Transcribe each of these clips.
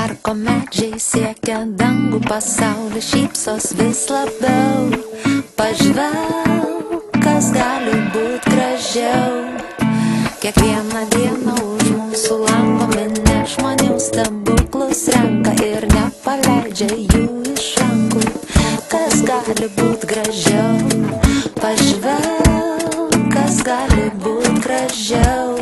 Parko medžiai siekia dangų, pasaulį šypsos vis labiau. Pažvelk, kas gali būt gražiau. Kiekvieną dieną už mūsų lango minia žmonių stebuklus renka ir nepaleidžia jų iš rankų. Kas gali būt gražiau? Pažvelk, kas gali būt gražiau.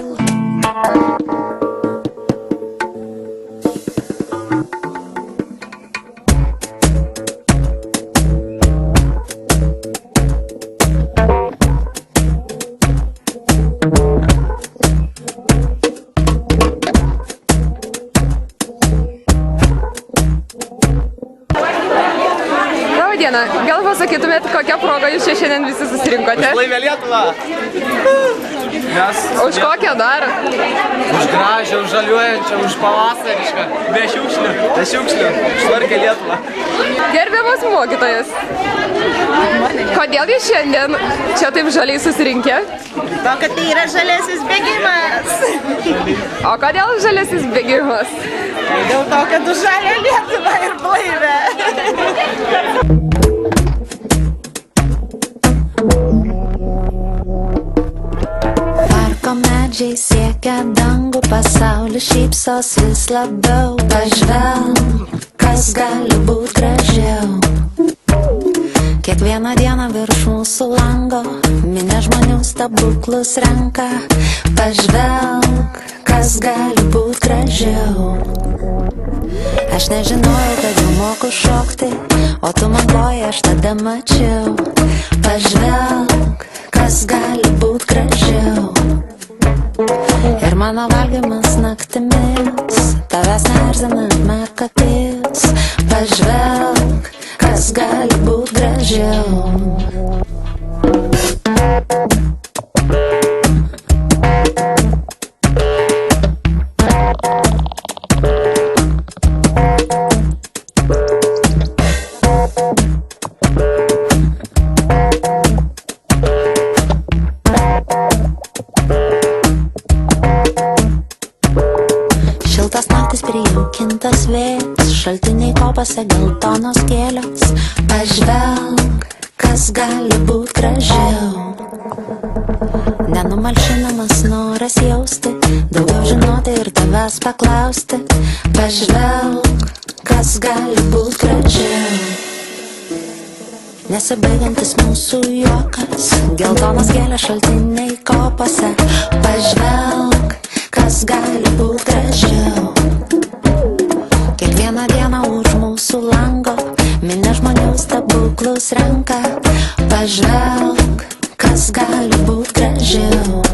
Gal pasakytumėt, kokią progą jūs čia šiandien visi susirinkote? Už laimę Lietuvą! Už kokią dar? Už gražią, už žaliuojančią, už pavasarišką. Be šiukšlių. Be šiukšlių. Švarkę Lietuvą. Gerbiamas mokytojas, kodėl jūs šiandien čia taip žaliai susirinkę? To, kad tai yra žaliasis bėgimas. O kodėl žaliasis bėgimas? Dėl to, kad už žalią Lietuvą ir blaivę. Parko medžiai siekia dangų, pasaulį šypsos vis labiau. Pažvelk, kas gali būt gražiau. Kiekvieną dieną virš mūsų lango minia žmonių stebuklus renka. Pažvelk, kas gali būt gražiau. Aš nežinojau, kad jau moku šokti, o tu man ploji, aš tada mačiau. Pažvelk, kas gali būt gražiau. Ir mano valgymas naktimis tavęs neerzina merkakis. Pažvelk, kas gali būt gražiau. Šiltas naktis prijaukintas vėjas, šaltiniai kopose geltonos gėlės. Pažvelk, kas gali būt gražiau. Nenumalšinamas noras jausti, daugiau žinoti ir tavęs paklausti. Pažvelk, kas gali būt gražiau. Nesibaigiantis mūsų juokas, geltonos gėlės šaltiniai kopose. Pažvelk, kas gali būt gražiau. Kiekvieną dieną už mūsų lango minia žmonių stebuklus renka. Pažvelk, kas gali būt gražiau.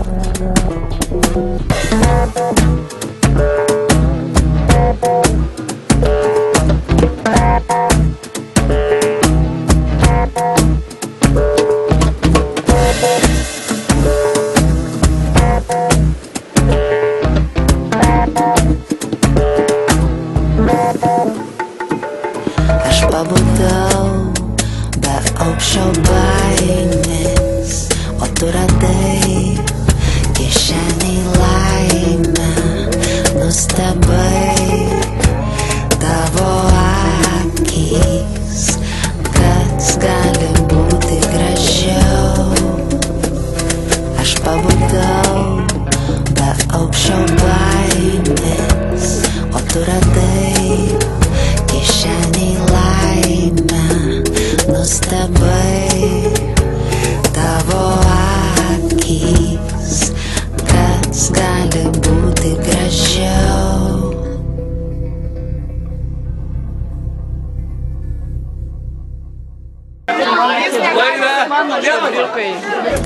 Pabudau be aukščio baimės, o tu radai kišeniai laimę. Nustebai tavo akys, kas gali būti gražiau. Aš pabudau be aukščio baimės, o tu radai kišeniai laimę. Nustebai tavo akys, kas gali būti gražiau.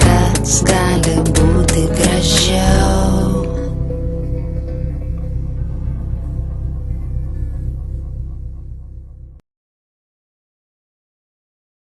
Kas gali būti gražiau.